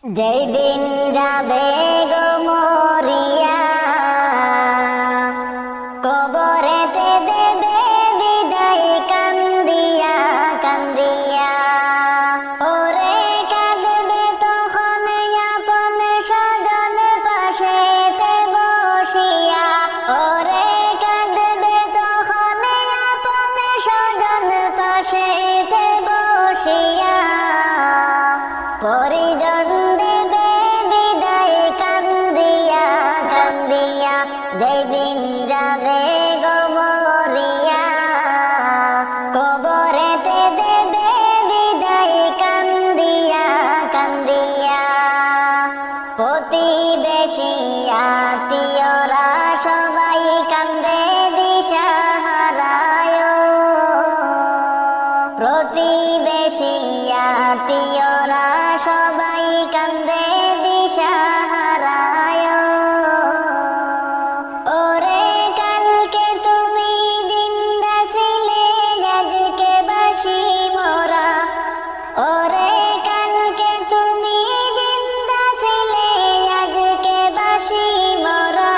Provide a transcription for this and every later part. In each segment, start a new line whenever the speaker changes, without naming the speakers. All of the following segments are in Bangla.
যেই দিন যাবে গো মরিয়া, কবরেতে দেবে বিদায় কান্দিয়া কান্দিয়া। ওরে কাঁদবে তখন আপন স্বজন পাশেতে বসিয়া, ওরে কাঁদবে তখন আপন স্বজন পাশেতে বসিয়া। পরিজন দেবে বিদায় কান্দিয়া কান্দিয়া, যেদিন যাবে গো মরিয়া, কবরেতে দেবে বিদায় কান্দিয়া কান্দিয়া। প্রতিবেশী আত্মীয়রা সবাই কান্দে দিশাহারায়, প্রতিবেশী আত্মীয়রা সবাই কান্দে দিশাহারায়। ওরে কালকে তুমি জিন্দা ছিলে, আজকে বাসি মোরা। ওরে কালকে তুমি জিন্দা ছিলে, আজকে বাসি মোরা।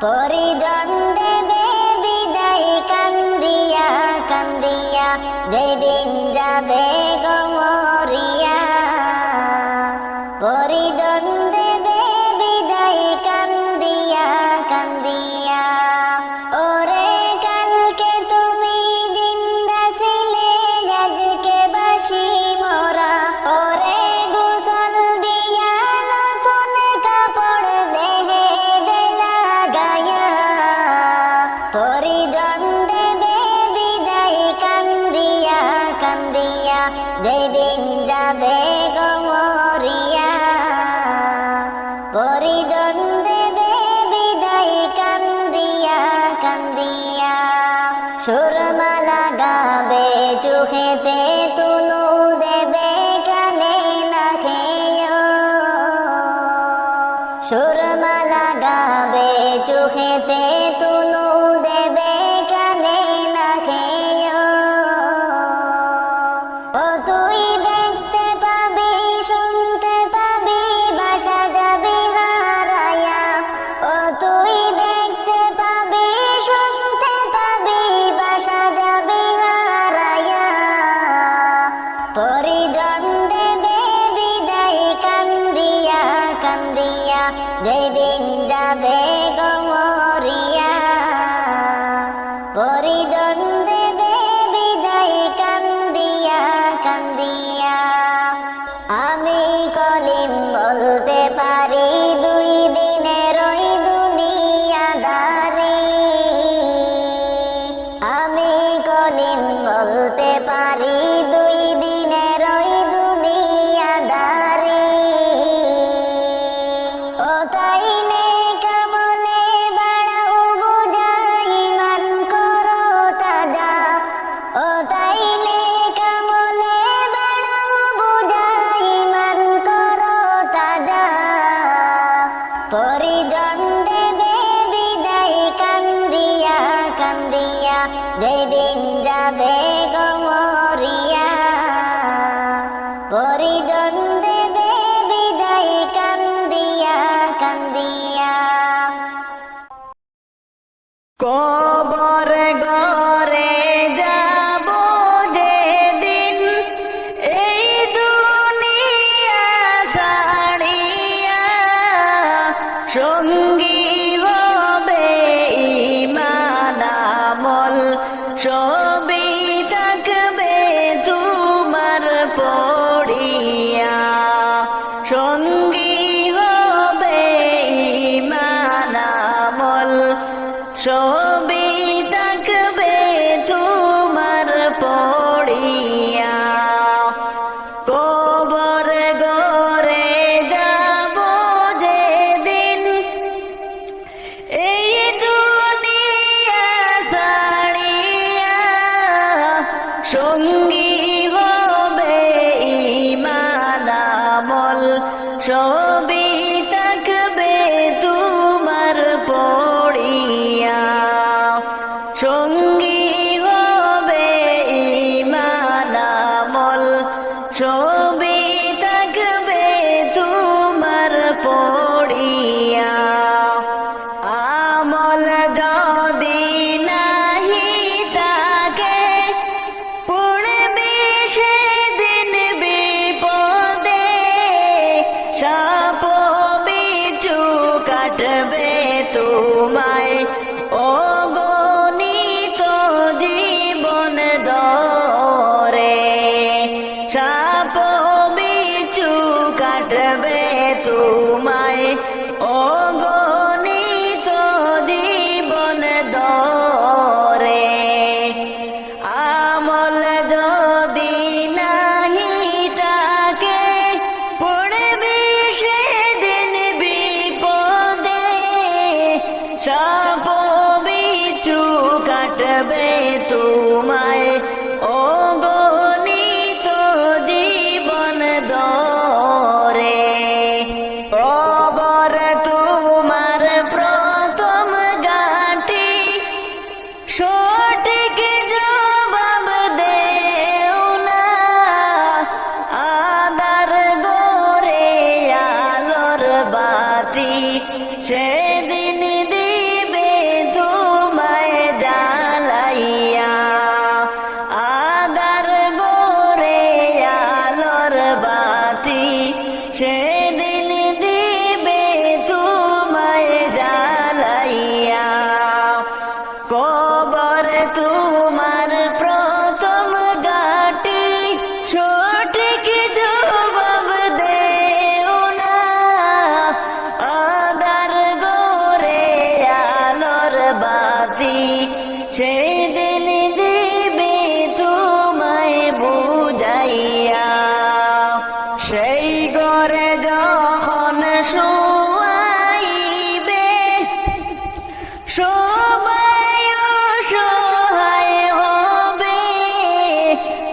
পরিজন দেবে বিদায় কান্দিয়া কান্দিয়া, যেদিন যাবে গো মরিয়া। পরিজন দেবে বিদায় কান্দিয়া কান্দিয়া। ওরে কালকে তুমি জিন্দা ছিলে, আজকে বাসি মোরা। ওরে গোসল দিয়া নতুন কাপড় দেহে দেলা গায়া, পরিজন দেবে বিদায় কান্দিয়া কান্দিয়া, যেদিন যাবে গো মরিয়া। পরিজন দেবে বিদায় কান্দিয়া কান্দিয়া। সুরমালা গাবে চোখেতে, তুনু দেবে কানে না খেয়। সুরমালা গাবে চোখেতে, তুনু দেবে কানে না খেয়। ও তুই দেখতে পাবি শুনতে পাবি, বাসা যাবি হারায়া। ও তুই দেখতে পাবি শুনতে পাবি, বাসা যাবি হারায়া। পরিজন দেবে বিদায় কান্দিয়া কান্দিয়া, যেদিন যাবে গো মরিয়া। পরিজন দেবে বিদায় কান্দিয়া কান্দিয়া। আমি কলিম বলতে পারি, দুই দিনের ওই দুনিয়াদারি। আমি কলিম বলতে পারি, দুই দিনের ওই দুনিয়াদারি। ও তাই নেক আমলে বাড়াও বোঝা, ঈমান করো তাজা। ও তাই নেক আমলে বাড়াও বোঝা, ঈমান করো তাজা। পরিজন দেবে বিদায় কান্দিয়া কান্দিয়া, যেদিন যাবে গো মরিয়া। পরিজন দেবে বিদায় কান্দিয়া কান্দিয়া।
কবরে ঘরে যাব যেদিন, এই দুনিয়া ছাড়িয়া। সঙ্গী হবে ঈমান আমল, সবই থাকবে তোমার পড়িয়া। সঙ্গী হবে ঈমান আমল, সবই থাকবে তোমার পড়িয়া। কবর ঘরে যাব যেদিন, এই দুনিয়া ছাড়িয়া। সঙ্গী হবে ঈমান আমল, সবই থাকবে তোমার পড়িয়া। সঙ্গী হবে ঈমান আমল, সবই থাকবে কাটবে তোমায় অগণিত জীবন দরে আমল যদি নাহি তাকে পড়বে সেদিন বিপদে সাপ বিচ্ছু কাটবে তোমায় অগণিত জীবন দরে কবর তোমার প্রথম ঘাটি সঠিক জবাব দেও না আদার গোরে আলোর বাতি সেদিন দিবে তোমায় জ্বালাইয়া আদার গোরে আলোর বাতি সেদিন দিবে তোমায় জ্বালাইয়া কবর তোমার প্রথম ঘাটি সঠিক জবাব দেও না আদার গোরে আলোর বাতি সেদিন দিবে তোমায় বুঝাইয়া সেই ঘরে যখন শোয়াইবে সবাই অসহায় হবে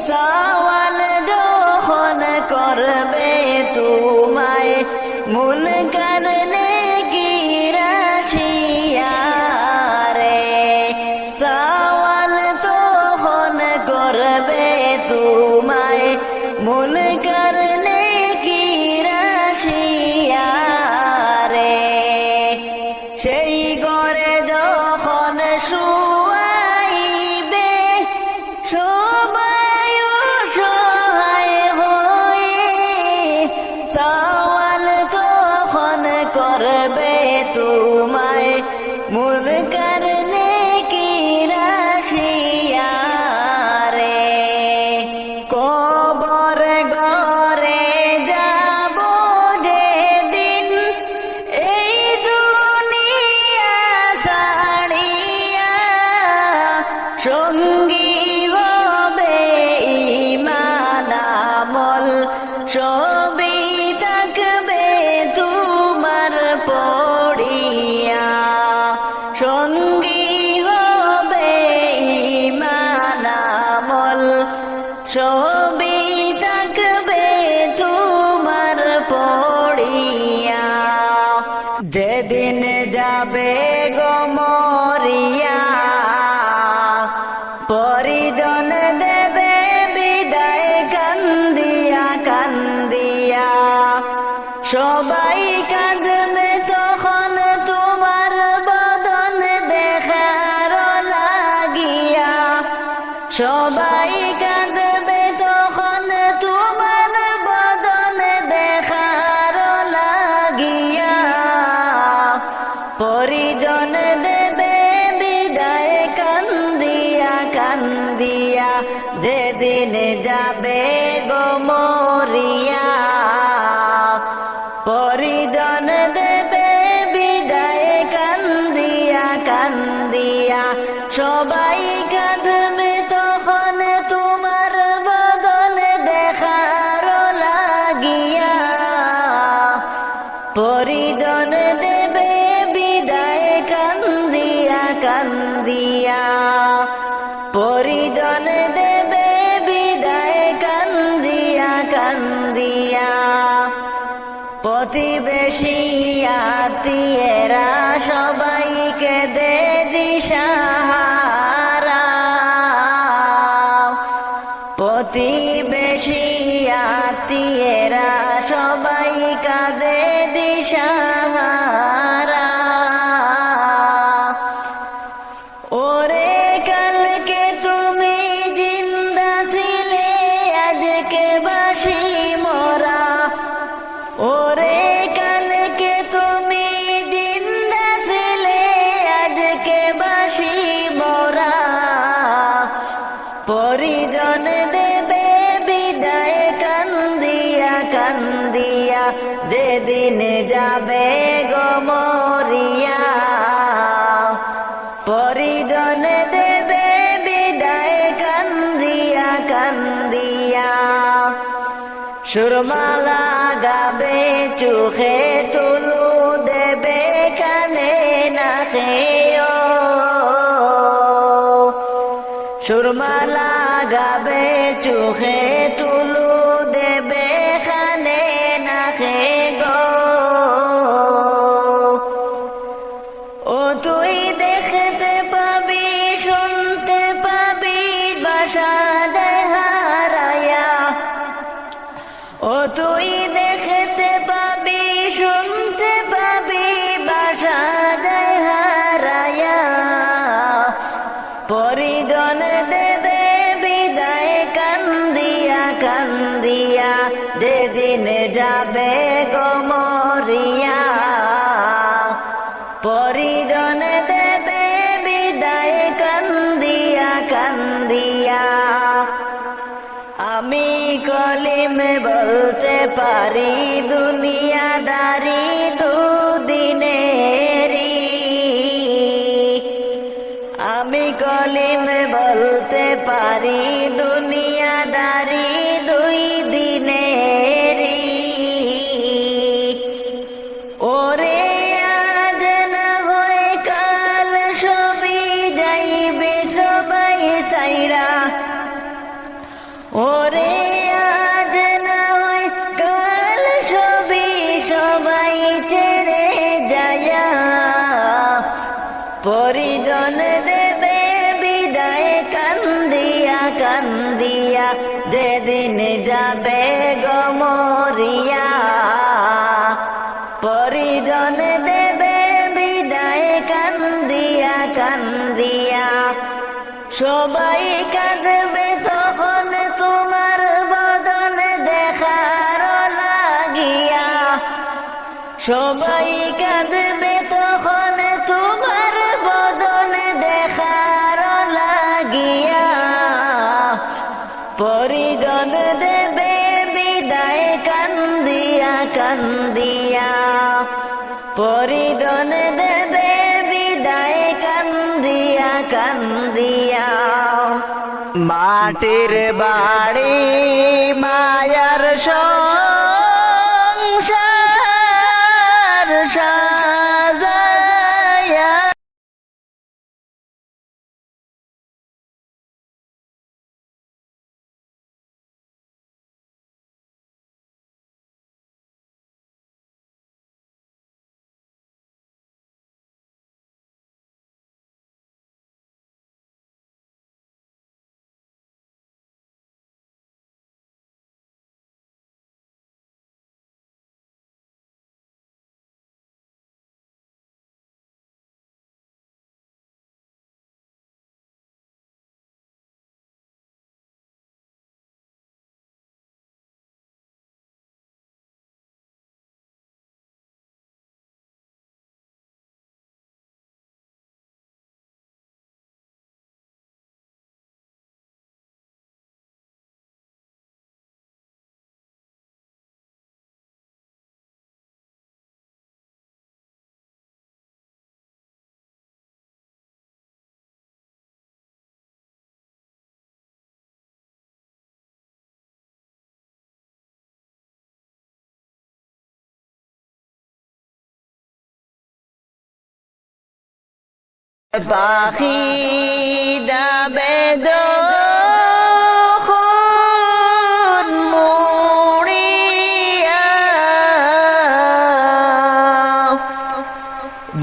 সওয়াল যখন করবে তোমায় মুনকার নেকির আসিয়া রে সওয়াল তখন করবে তোমায় মুনকার নেকির আসিয়া রে সেই ঘরে যখন শুয়াইবে সবাই অসহায় হয়ে সওয়াল তখন করবে তোমায় মুনকার নেকির আসিয়া রে কবর ঘরে যাব যেদিন এই দুনিয়া ছাড়িয়া সঙ্গী হবে ঈমান আমল সবই থাকবে তোমার পড়িয়া সঙ্গী হবে ঈমান আমল সবই থাকবে তোমার পড়িয়া যেদিন যাবে গো মরিয়া পরিজন দেবে বিদায় কান্দিয়া কান্দিয়া সবাই কাঁদবে তখন তোমার বদন দেখার লাগিয়া সবাই কাঁদবে তখন তোমার বদন দেখার লাগিয়া পরিজন দেবে বিদায় কান্দিয়া কান্দিয়া যেদিন যাবে গো মরিয়া পরিজন দেবে বিদায় কান্দিয়া কান্দিয়া সবাই কাঁদবে তখন তোমার বদন দেখার লাগিয়া পরিজন দেবে বিদায় কান্দিয়া কান্দিয়া পরিজন দেবে বিদায় কান্দিয়া কান্দিয়া প্রতিবেশী আত্মীয়রা সবাইকে দে দিশাহারা প্রতিবেশী আত্মীয়রা সবাই কাঁদে দিশাহারা ওরে কালকে তুমি জিন্দা ছিলে আজকে বাসি মোরা ওরে কালকে তুমি জিন্দা ছিলে আজকে বাসি মোরা পরিজন দেবে বিদায় কান্দিয়া কান্দিয়া যেদিন যাবে গো মরিয়া পরিজন দেবে বিদায় কান্দিয়া কান্দিয়া সুরমালা গাবে চোখে তুলু দেবে কানে নাকে সুরমালা গাবে চোখে তুলু দেবে কানে নাকে গো ও তুই দেখতে পাবি শুনতে পাবি বাসা দেহারায়া ও তুই দেখতে পাবি শুনতে পাবি বাসা দেহারায়া পরিজন দেবে বিদায় কান্দিয়া কান্দিয়া যেদিন যাবে গো মরিয়া পরিজন দেবে বিদায় কান্দিয়া কান্দিয়া আমি কলিমে বলতে পারি দুনিয়াদারি দুদিনেরই আমি কলিমে বলতে পারি দুনিয়াদারি দুই দিনেরই ওরে আজ না হয় কাল সবই যাইবে সবাই সাইরা ওরে আজ না হয় কাল সবই সবাই ছেড়ে যায়া পরিজন দেবে বিদায় কান্দিয়া কান্দিয়া যেদিন যাবে গো মরিয়া পরিজন দেবে বিদায় কান্দিয়া কান্দিয়া সবাই কাঁদবে তখন তোমার বদন দেখার লাগিয়া সবাই কাঁদবে তখন তোমার বদন দেখার লাগিয়া পরিজন দেবে বিদায় কান্দিয়া কান্দিয়া পরিজন দেবে বিদায় কান্দিয়া কান্দিয়া মাটির বাড়ি মায়ার সংসার সাজায়া পাখি যাবে যখন মুড়িয়া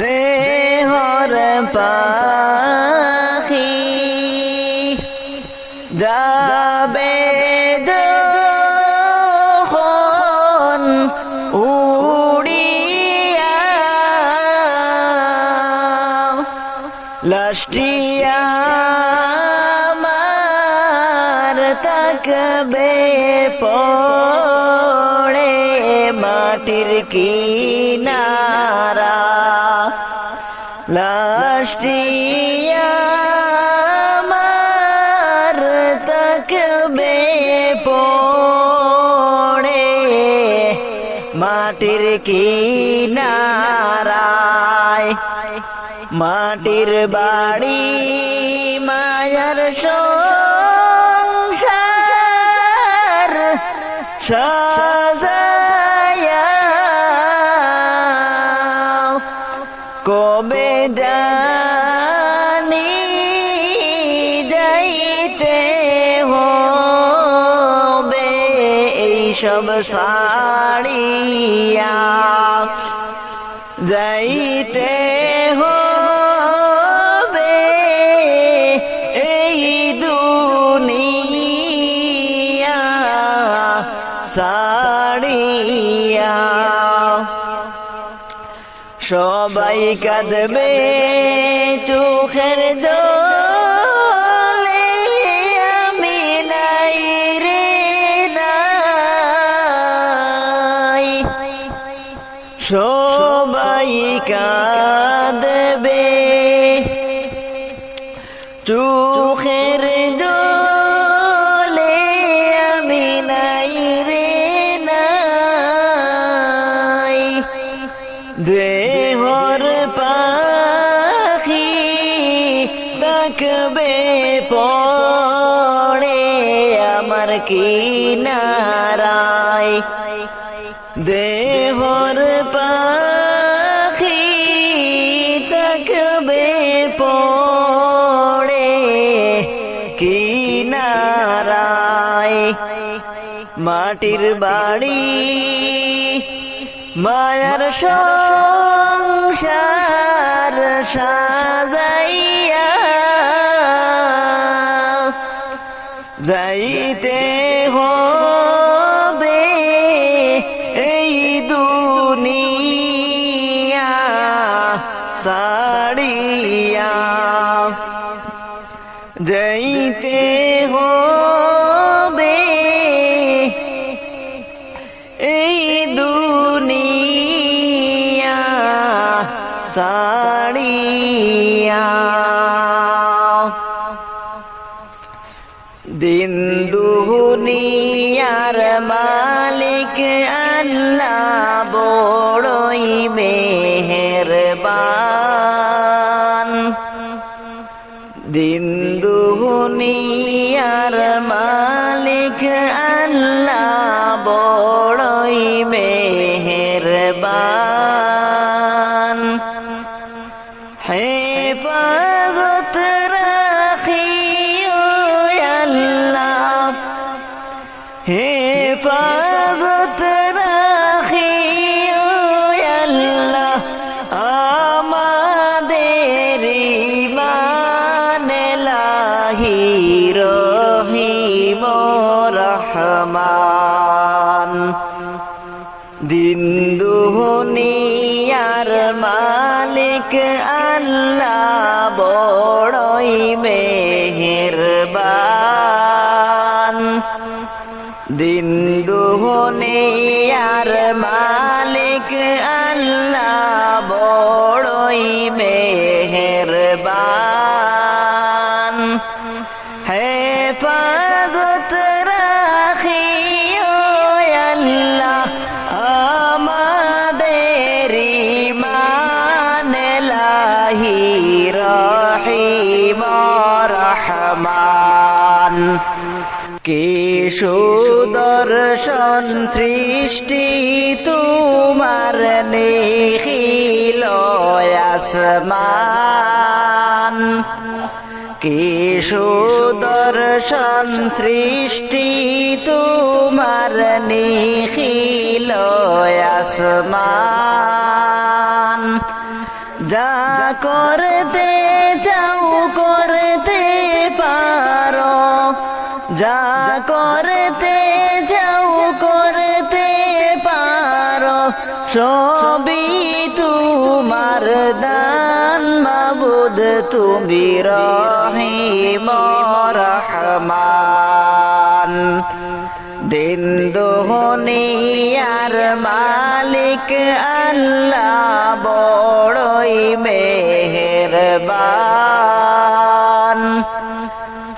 দেহর পাখি যাবে যখন উড়িয়া লাশটিয়া আমার তাকবে পড়ে মাটির কিনারা লাশটিয়া আমার তাকবে পড়ে মাটির কিনারায় মাটির বাড়ি মায়ার সংসার সাজায়া কবে জানি যাইতে হবে এইসব সাড়িয়া যাইতে হবে এই দুনিয়া সাড়িয়া সবাই কাঁদবে চোখের জলে আমি নাই রে নাই সবাই কাঁদবে চোখের জলে আমি নাই রে নাই দেহর পাখি থাকবে পড়ে আমার কিনারায় দেহর পাখি থাকবে পড়ে কিনারায় মাটির বাড়ি মায়ার সংসার সাজাইয়া যাইতে হবে এই দুনিয়া সাড়িয়া যাইতে হবে এই দুনিয়া সাড়িয়া দিন দুনিয়ার মালিক আল্লাহ বড়ই মেহেরবান দিন দুনিয়ার মালিক আল্লাহ বড়ই মেহেরবান হেফাজত রাখিও আল্লাহ হেফাজত রাখিও আল্লাহ আমাদের ঈমান লাহি রহিম রহমান দিন দুনিয়ার মালিক আল্লাহ বড়ই মেহেরবান দিন দুনিয়ার মালিক আল্লাহ বড়ই মেহেরবান হেফাজত রাখিও আল্লাহ আমাদের ঈমান লাহি রহিম রহমান কি সুদর্শন সৃষ্টি তোমার নিখিল আসমান কি সুদর্শন সৃষ্টি তোমার নিখিল আসমান যা করতে যাও করতে পারো যা করতে যাও করতে পারো সবই তোমার দান মাবুদ তুমি রহিম রহমান দিন দুনিয়ার মালিক আল্লাহ বড়ই মেহেরবান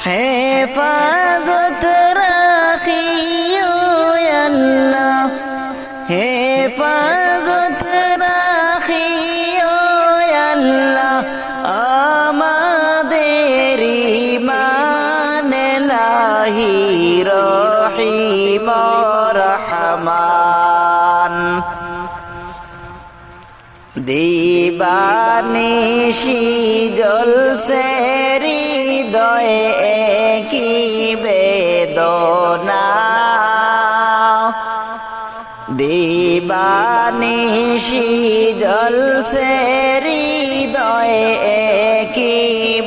হেফাজত রাখিও আল্লাহ হেফাজত রাখিও আল্লাহ আমাদের ঈমান লাহি রহিম রহমান দিবানিশি জলসে হৃদয়ে কি বেদনা দিবানিশি জলসে হৃদয়ে কি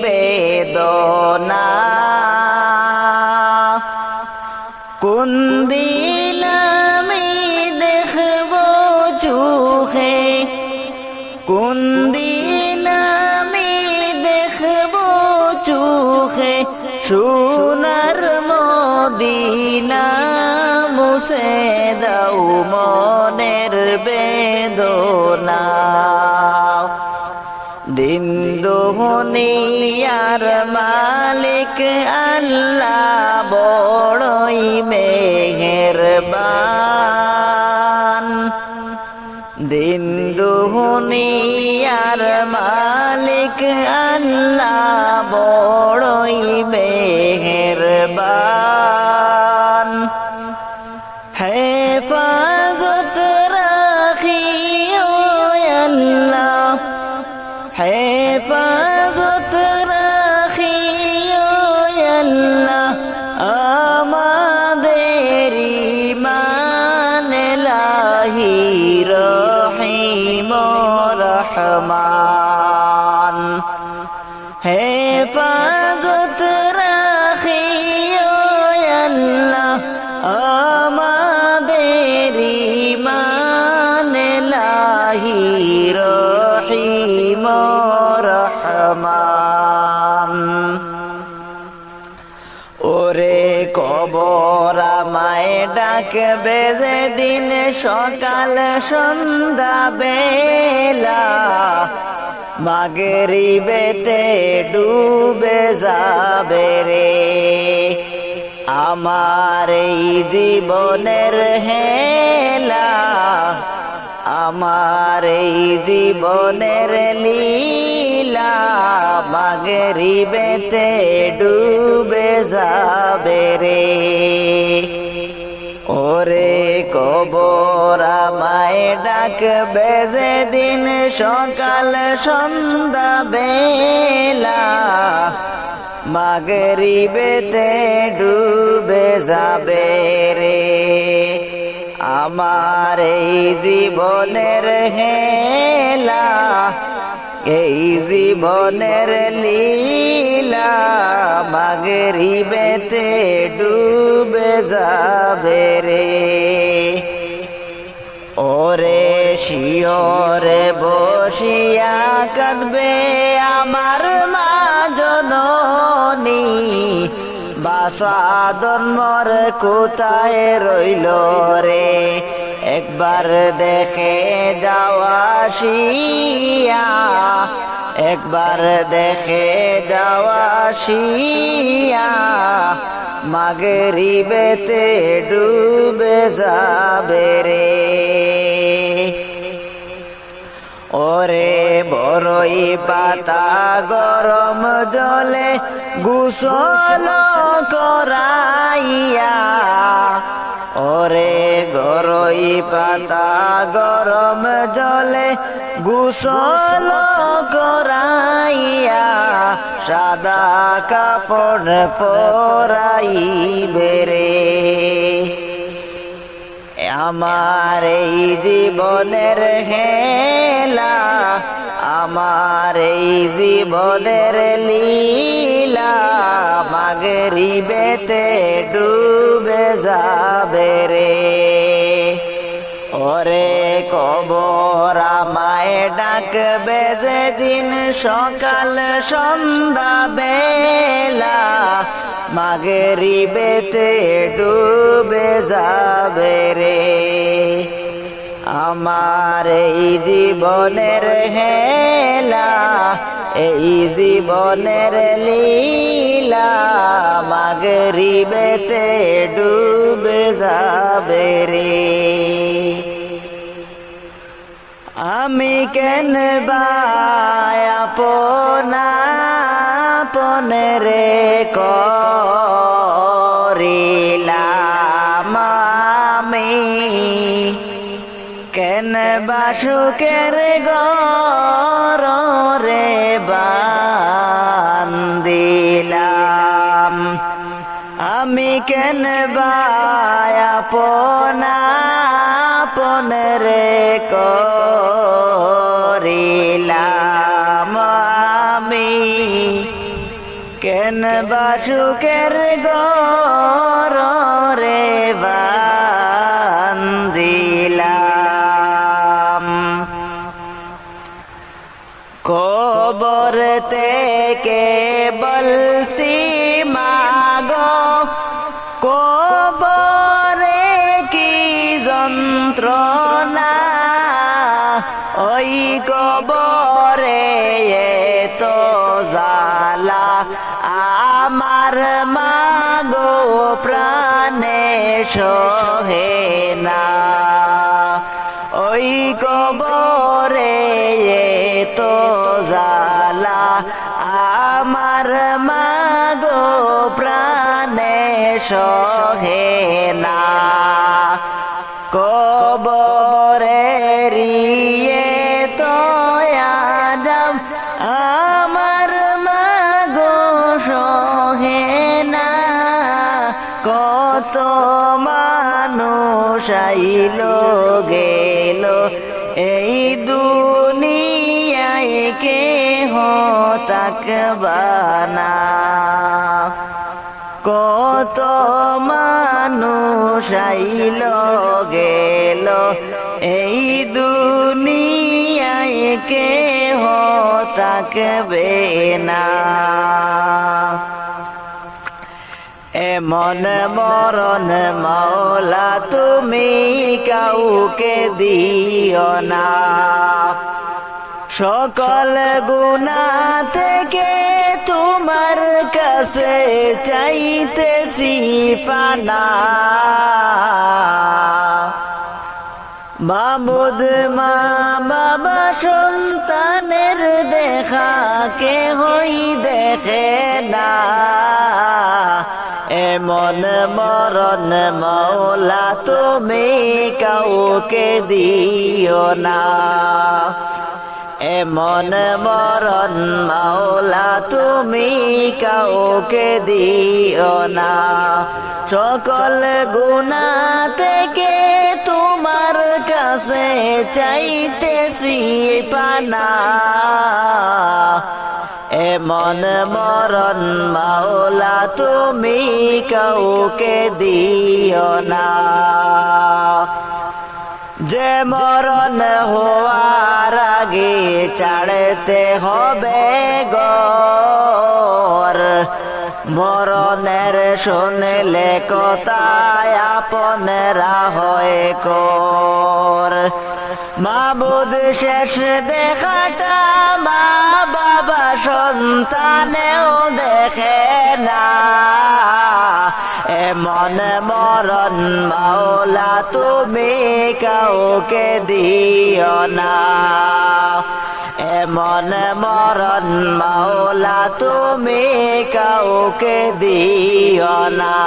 বেদনা কোন দিন আমি দেখব চোখে কোন দিন আমি দেখব চোখে সোনার মদিনা মুছে দাও মনের বেদনা দিন দুনিয়ার মালিক আল্লাহ বড়ই মেহেরবান দিন দুনিয়ার মালিক আল্লাহ বড়ই মেহেরবান হেফাজত রাখিও আল্লাহ হেফাজত রাখিও আল্লাহ আমাদের ঈমান লাহি রহিম রহমান হেফাজত রাখিও আল্লাহ আমাদের ঈমান লাহি রহিম রহমান ওরে কবর আমায় ডাকবে যেদিন সকাল সন্ধ্যা বেলা মাগরিবেতে ডুবে যাবে রে আমার এই জীবনের হেলা আমার এই জীবনের লীলা মাগরিবেতে ডুবে যাবে রে ওরে কবর আমায় ডাকবে যেদিন সকাল সন্ধ্যা বেলা মাগরিবেতে ডুবে যাবে রে আমার এই জীবনের হেলা এই জীবনের লীলা মাগরিবেতে ডুবে যাবে রে ওরে শিয়রে বসিয়া কাঁদবে আমার মা জননী বাসাদন মোর কোথায় রইল রে একবার দেখে যাওয়া আসিয়া একবার দেখে যাওয়া আসিয়া মাগরিবেতে ডুবে যাবে রে ওরে বড়ই পাতা গরম জলে গোসল করাইয়া ওরে গরই পাতা গরম জলে গোসল করাইয়া সাদা কাপড় পরাইবে রে আমার এই জীবনের হেলা আমার এই জীবনের লীলা মাগরিবেতে ডুবে যাবে রে ওরে কবর আমায় ডাকবে যেদিন সকাল সন্ধ্যা বেলা মাগরিবেতে ডুবে যাবে রে আমার এই জীবনের হেলা এই জীবনের লীলা মাগরিবেতে ডুবে যাবে রে কেন আপনরে করিলাম আমি কেন বাসুকের গরে বান্দিলাম আমি কেন আপনরে করিলাম আমি কেন বাসুকের গরে বান্দিলাম কবর থেকে বলছি মাগো কবরে কি যন্ত্রণা ওই কবরে তো জ্বালা আমার মাগো প্রাণে সহে না ওই কবরে তো জ্বালা আমার মাগো প্রাণে সহে না কবরের তো আদম আমার মাগো সহে না কত মানুষ আইল গেল এই দুনিয়ায় কেহ তাকবানা কত মানুষ আইল গেল এই দুনিয়ায় কেহ তাকবে না এমন মরণ মাওলা তুমি কাউকে দিও না সকল গুনাহ থেকে তোমার কাছে চাইতেছি পানা মাবুদ মা বাবা সন্তানের দেখা কেহই দেখে না এমন মরণ মাওলা তুমি কাউকে দিও না এমন মরণ মাওলা তুমি কাউকে দিও না সকল গুনাহ থেকে তোমার কাছে চাইতেছি পানা এমন মরণ মাওলা তুমি কাউকে দিও না যে মরণ হওয়ার আগে ছাড়তে হবে গর মরণের শুনলে কথায় আপনরা হয় কর মাবুদ শেষ দেখাটা মা বাবা সন্তানেও দেখে না এমন মরণ মাওলা তুমি কাউকে দিও না এমন মরণ মাওলা তুমি কাউকে দিও না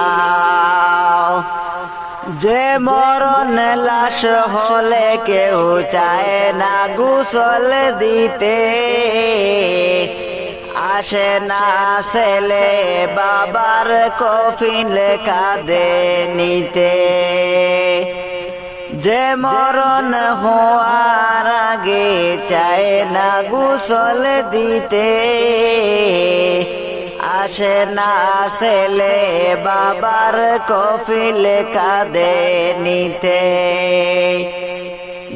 যে মরণ লাশ হলে কেউ চায় না গোসল দিতে আসে না ছেলে বাবার কফিন কাঁধে নিতে যে মরণ হওয়ার আগে চায় না গোসল দিতে আসে না ছেলে বাবার কফিল কাঁধে নিতে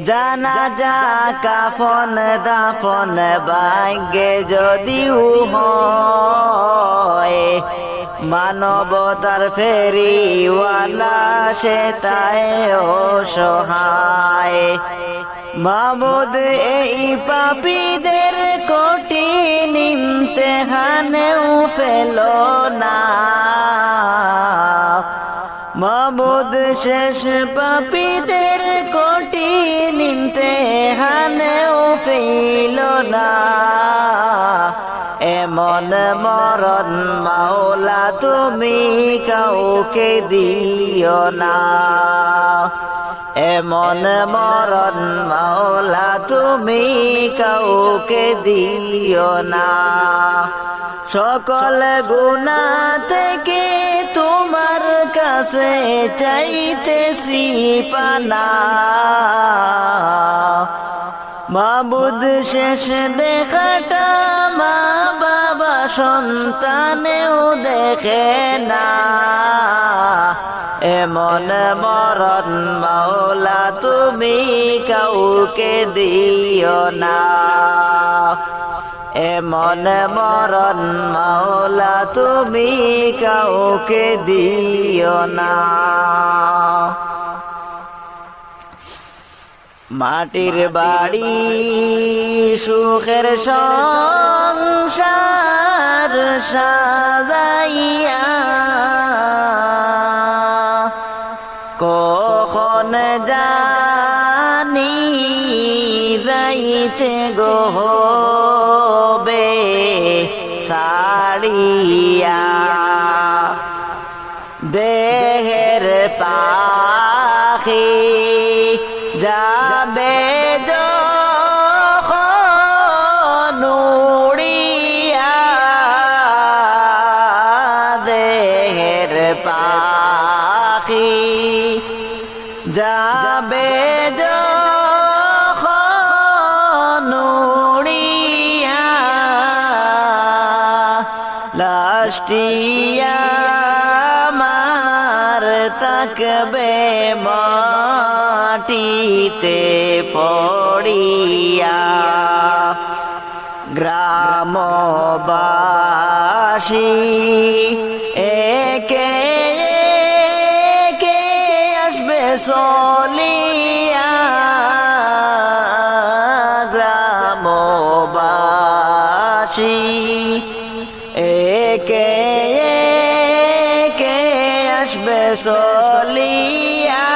জানাজা কাফন দাফন ভাগ্যে যদিও হয় মানবতার ফেরিওয়ালা সে তাই অসহায় মাবুদ এই পাপীদের কঠিন ইমতিহানেও ফেলো না মাবুদ শেষ পাপীদের কঠিন ইমতিহানেও ফিল না এমন মরণ মাওলা তুমি কাউকে দিও না এমন মরণ মাওলা তুমি কাউকে দিও না সকল গুনাহ থেকে তোমার কাছে চাইতেছি পানা মাবুদ শেষ দেখাটা মা বাবা সন্তানেও দেখে না এমন মরণ মাওলা তুমি কাউকে দিও না এমন মরণ মাওলা তুমি কাউকে দিও না মাটির বাড়ি সুখের সংসার সাজাইয়া কখন জানি যাইতে গোবে সাড়িয়া দেহের পাখি যাবে যখন উড়িয়া দেহের পাখি যাবে যখন উড়িয়া লাশটিয়া মার তাকবে মাটিতে পড়িয়া গ্রামবাসী একে একে আসবে চলিয়া গ্রামবাসী একে একে আসবে চলিয়া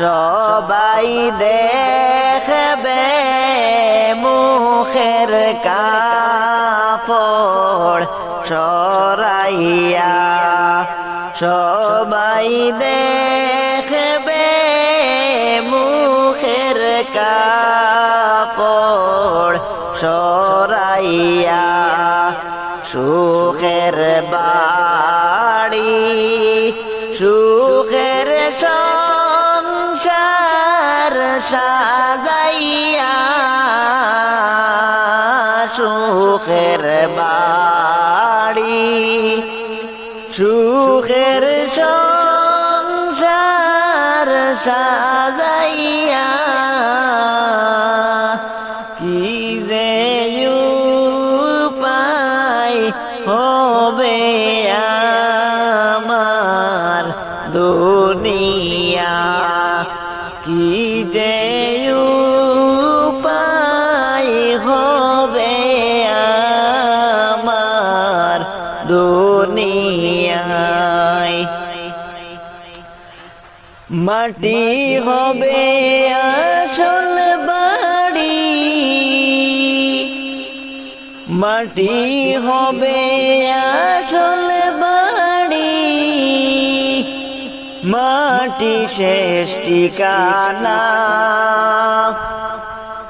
সবাই দেখবে মুখের কাপড় সরাইয়া সবাই দেখবে মুখের কাপড় সরাইয়া সুখের বাড়ি সুখের সংসার সাজাইয়া সুখের বাড়ি সুখের সংসার সাজাইয়া কি যে উপায় হবে আমার দুনিয়া কি যে উপায় হবে আমার দুনিয়ায় মাটি হবে আসল বাড়ি মাটি হবে আসল বাড়ি মাটি শেষ ঠিকানা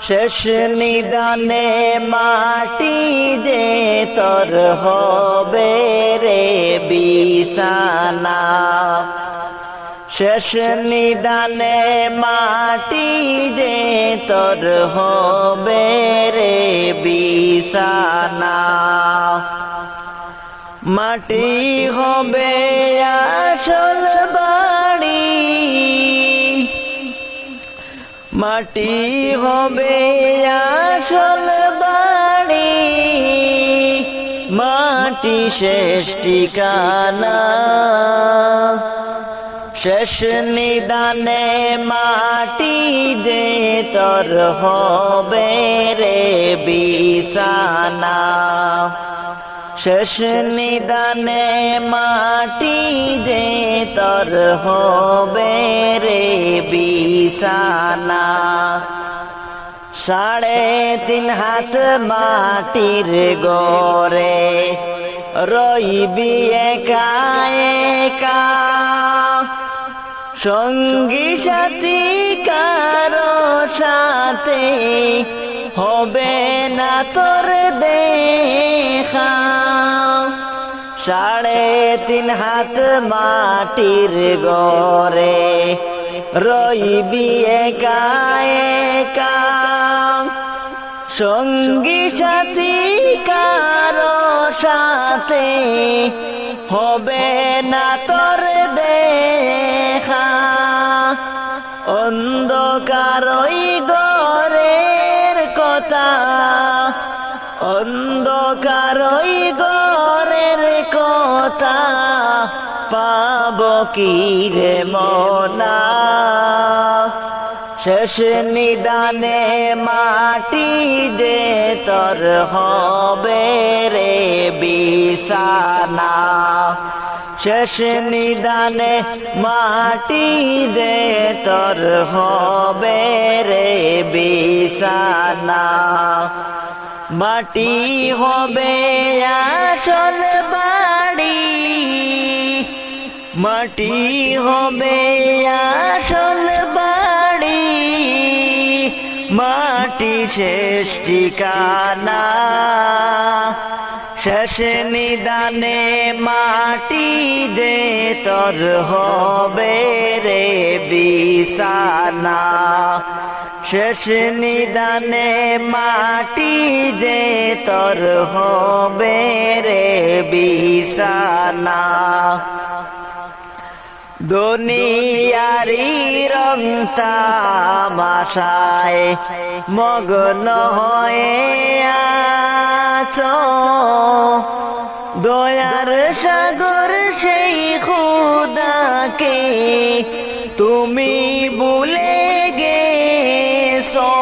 শেষ নিদানে মাটি যে তোর হবে রে বিছানা শেষ নিদানে মাটি যে তোর হবে রে বিছানা মাটি হবে আসল বাড়ি মাটি হবে আসল বাড়ি মাটি শেষ ঠিকানা শেষ নিদানে মাটি দে তোর হবে রে বিছানা শেষ নিদানে মাটি দে তোর হবে রে বিছানা 3.5 হাত মাটির গড়ে রইবি একা একা, সঙ্গী সাথী কারো সাথে হবে না তোর দেখা। 3.5 হাত মাটির গড়ে রইবি একা একা, সঙ্গী সাথী কারো সাথে হবে না তোর দেখা। অন্ধকার ওই ঘরের কথা, অন্ধকার ওই ঘরের কথা পাব কি রে মনা। শেষ নিদানে মাটি দে তোর হবে রে বিছানা, শেষ নিদানে মাটি দে তোর হবে রে বিছানা। মাটি হবে আসল বাড়ি, মাটি হবে আসল বাড়ি, মাটি শেষ ঠিকানা। শেষ নিদানে মাটি দে তোর হবে রে বিছানা, শেষ নিদানে মাটি দে তোর হবে রে বিছানা। দুনিয়ারি রং তামাশায় মগ্ন হয়ে আছো, দয়ার সাগর সেই খোদাকে তুমি ভুলে গেছো।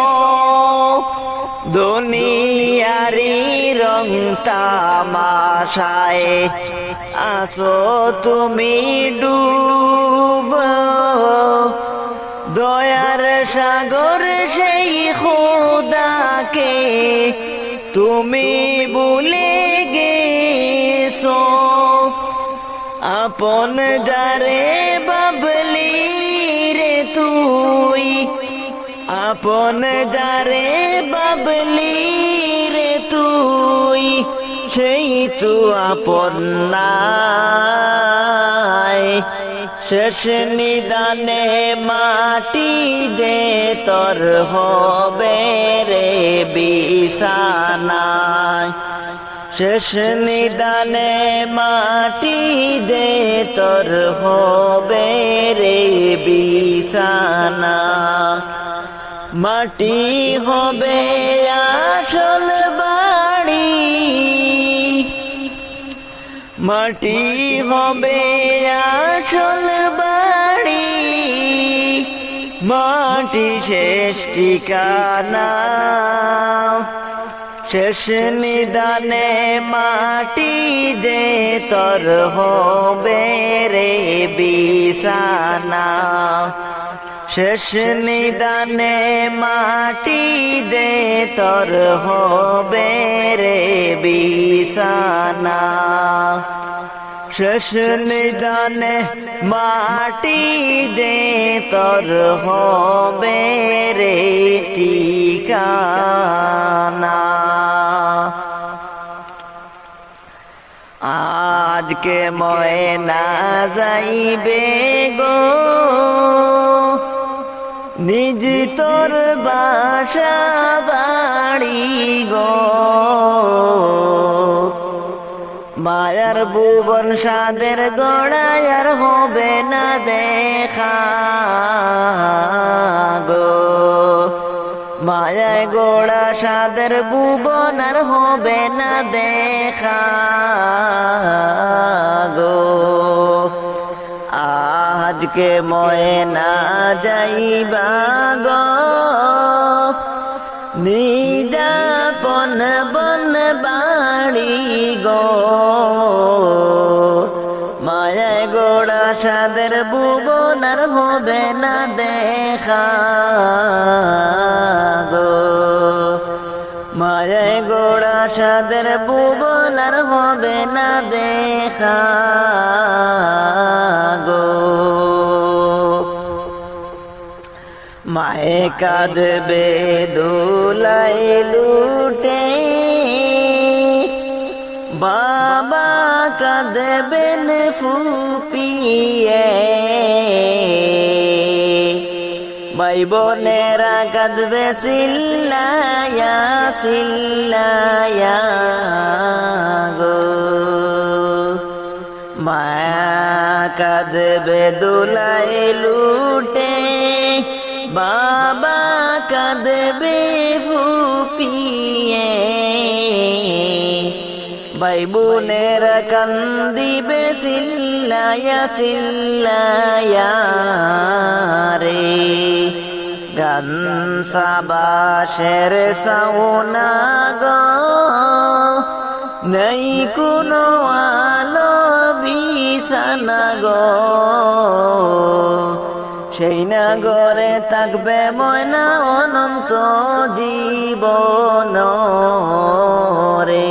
দুনিয়ারি রং তামাশায় আসো তুমি ডুব, দয়ার সাগর সেই খোদাকে তুমি ভুলে গেছো। আপন যারে বাবলি রে তুই, আপন যারে বাবলি রে তুই, সেই তো আপন নাই। শেষ নিদানে মাটি দে তোর হবে রে বিছানা, শেষ নিদানে মাটি দে তোর হবে রে বিছানা। মাটি হবে আসল বাড়ি, মাটি হবে আসল বাড়ি, মাটি শেষ ঠিকানা। শেষ নিদানে মাটি দে তোর হবে রে বিছানা, শেষ নিদানে মাটি দে তোর হবে রে বিছানা। শেষ নিদানে মাটি দে তোর হবে রে ঠিকানা। আজকে ময়না যাইবে গো, নিজ তোর বাসা বাড়ি গো, মায়ার ভুবন সাদের গড়ায় আর হবে না দেখা গো, মায়ায় গোড়া সাদের ভুবন আর হবে না দেখা গো। আজকে ময়না যাইবা গো, নিদাপন বন বাড়ি গো, মায়ায় গোড়া সাদের ভুবন আর হবে না দেখা গো। সাদের ভুবন আর হবে না দেখা গো। মায়ে কাঁদবে দোলাই লুটে, বাবা কাঁদবেন ফুপিয়ে, ভাই বোনেরা কাঁদবে সিল্লায়া সিল্লায়া গো। মায়া কাঁদবে দোলাই লুটে, বাবা কাঁদবে ফুপিয়ে, ভাই বোনেরা কান্দিবে সিল্লায়া সিল্লায়া রে। গান সাবাসের সাওনা গো, নেই কোনো আলো বিছানা গো, সেই নাগরে থাকবে ময়না অনন্ত জীবন রে।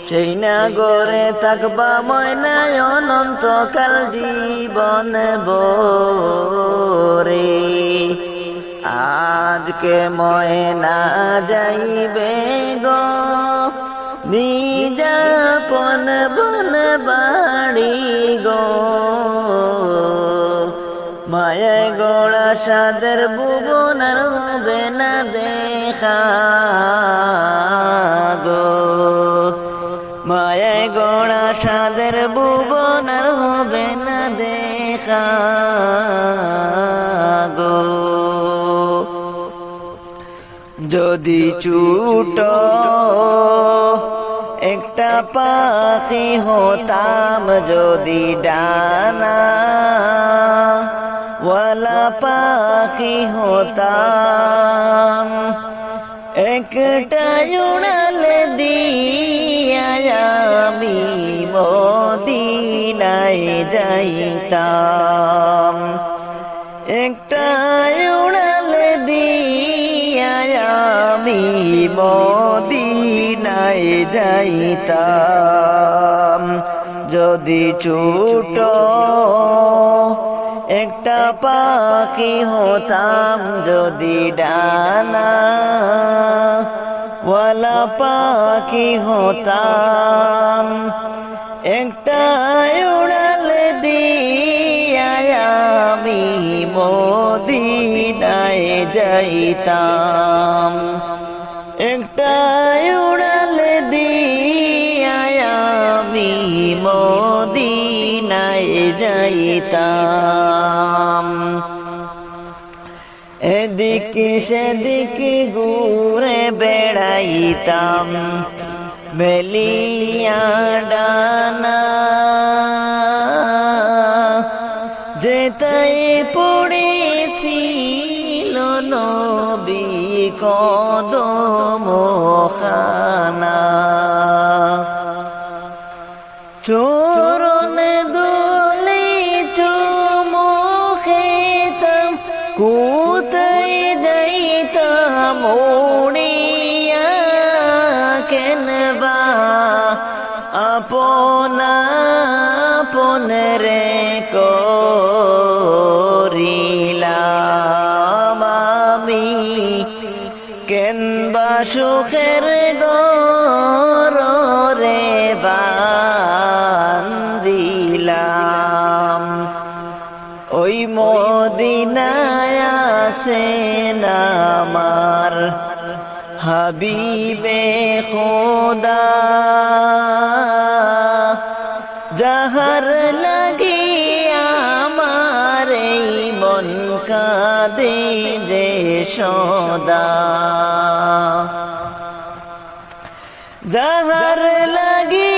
সেই নাগরে থাকবা ময়না অনন্ত কাল জীবন বরে। আজকে ময়না যাইবে গো নিজাপন বন বাড়ি গো, মায়ায় গোড়া সাদের ভুবন আর হবে না দেখা গো। মায়ায় গোড়া সাদের ভুবন আর হবে না দেখা গো। যদি ছুট একটা পাখি হতাম, যদি ডানা ওয়ালা পাখি হতাম, একটা উড়াল দিয়া আমি মদিনায় যাইতাম, একটা উড়াল দিয়া আমি মদিনায় যাইতাম। যদি ছোট একটা পাখি হতাম, যদি ডানা ওয়ালা পাখি হতাম, একটা উড়াল দিয়া আমি মদিনায় যাইতাম, একটা উড়াল দিয়া আমি মদিনায় যাইতাম। এদিকে সেদিকে ঘুরে বেড়াইতাম, মেলিয়া ডানা যেতাই পড়েছিল নবী কদম খানা, চরণ দোলে চুমো খেতাম, কোথায় যাইতাম উড়িয়া কেনবা আপনা আপন রে করিলাম আমি, কেনবা সুখের গরে বান্দিলাম। ওই মদিনায় আছেন আমার হাবিবে খোদা, যাহার লাগি আমার এই মন কাঁদে যে সদা, যাহার লাগি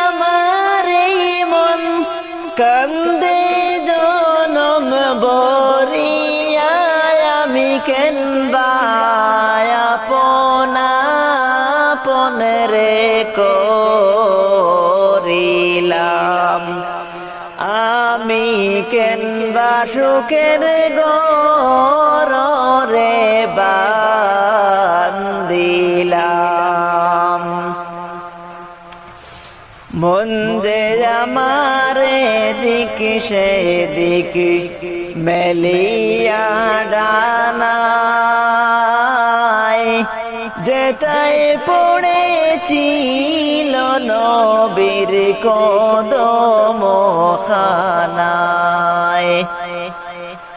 আমার এই মন কান্দে জনম বরিয়া, আমি কেনবা আপনা আপন রে করিলাম, আমি কেনবা সুখের গরে বান্দিলাম। সেদিক মেলিয়া ডানায় যেটায় পড়েছিল নবীর কদম খানায়।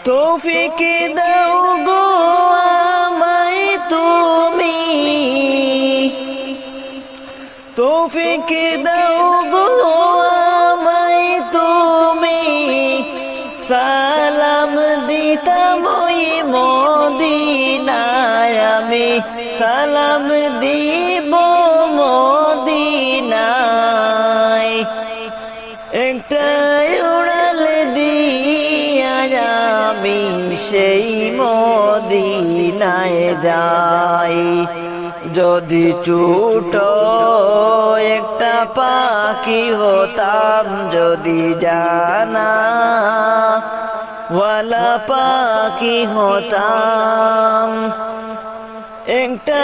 তৌফিক দাও গো আমায় তুমি, তৌফিক দাও গো আমায় তুমি, সালাম দিতাম ওই মদিনায় আমি, সালাম দিব মদিনায়। একটা উড়াল দিয়া আমি সেই মদিনায় যাই। যদি ছোট একটা পাখি হতাম, যদি জানা ওয়ালা পাখি হতাম, একটা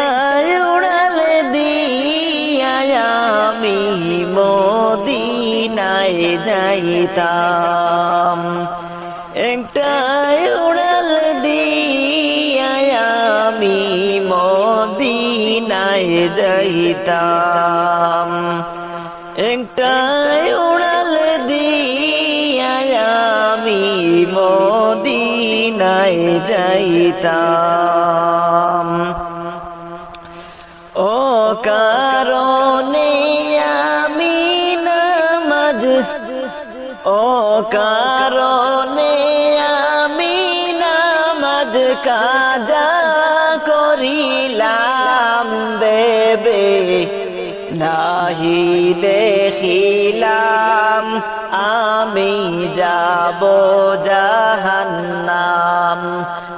উড়াল দিয়া আমি মদিনায় যাইতাম। একটা উড়াল দিয়া আমি মদিনায় যাইতাম। একটা উড়াল দিয়া আমি মদিনায় যাইতাম। ও কারণে আমি নামাজ, ও কারণে আমি নামাজ কাজা করিলাম বেবে নাহি দেখিলাম আমি যাব জাহান্নাম।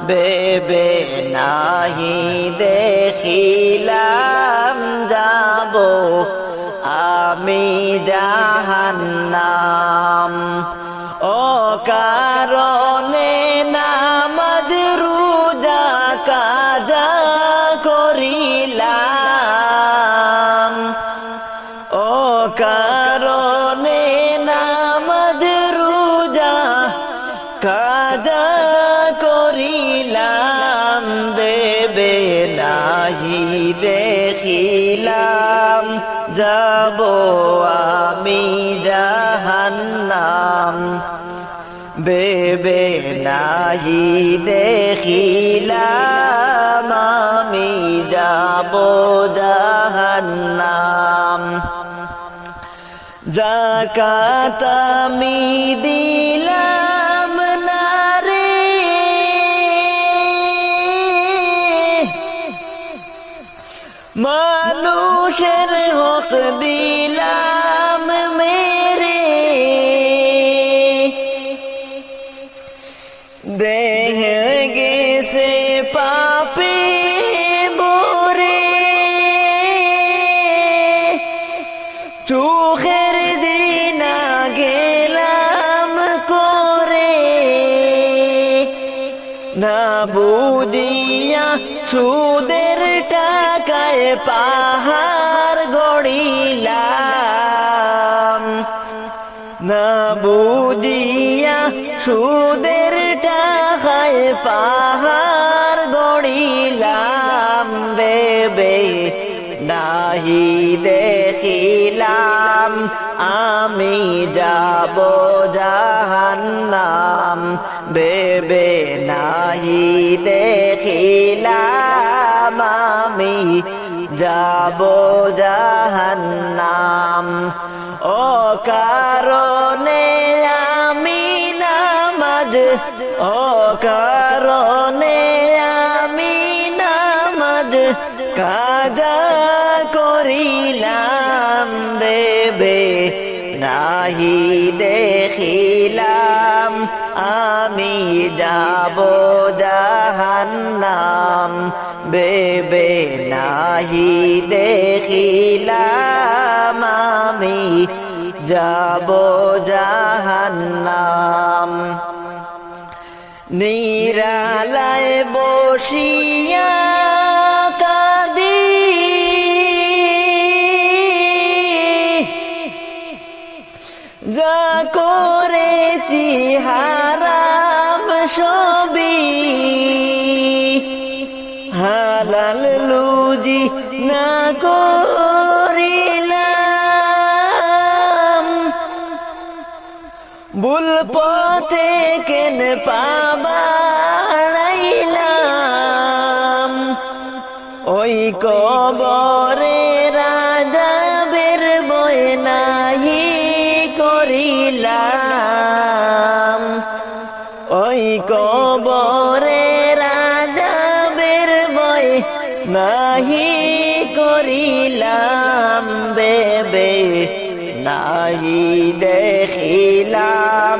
বেবে নাহি দেখিলাম যাব আমি জাহান্নাম। ও কারণে নামাজ রোজা কাজা করিলাম, ও কারণে নামাজ রোজা কাজা করিলাম। দেবে নাহি দেখিলাম যাব আমি জাহান্নাম। বেবে নাহি দেখিলাম আমি যাব জাহান্নাম। যাকাত আমি দিলাম না রে, মানুষের হক দিলাম মেরে, দেহ গেছে পাপে বরে, চোখের দিনা গেলাম করে, না বুঝিয়া সুদের টাকায় পাহাড় গড়িলাম, না বুঝিয়া সুদের টাকায় পাহাড় গড়িলাম। বেবে নাহি দেখিলাম আমি যাব জাহান্নাম। বেবে নাহি দেখিলাম আমি যাব জাহান্নাম। ও কারণে আমি নামাজ, ও কারণে আমি নামাজ কাজা করিলাম। বেবে নাহি দেখিলাম আমি যাব জাহান্নাম। বেবে নাহি দেখিলাম আমি যাব জাহান্নাম। নিরালায় বসিয়া কাঁদি, যা করেছি হালাল লুজি না করিলাম ভুল পথে কেন পাবাইলাম ওই কবরে রাজাবের বই নাহি করিলাম ওই কবরে রাজাবের বই নাহি করিলাম বেবে নাহি দেখিলাম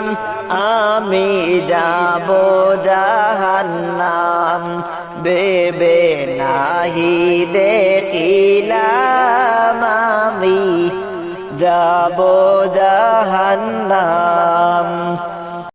আমি যাব জাহান্নাম বেবে নাহি দেখিলাম আমি যাব জাহান্নাম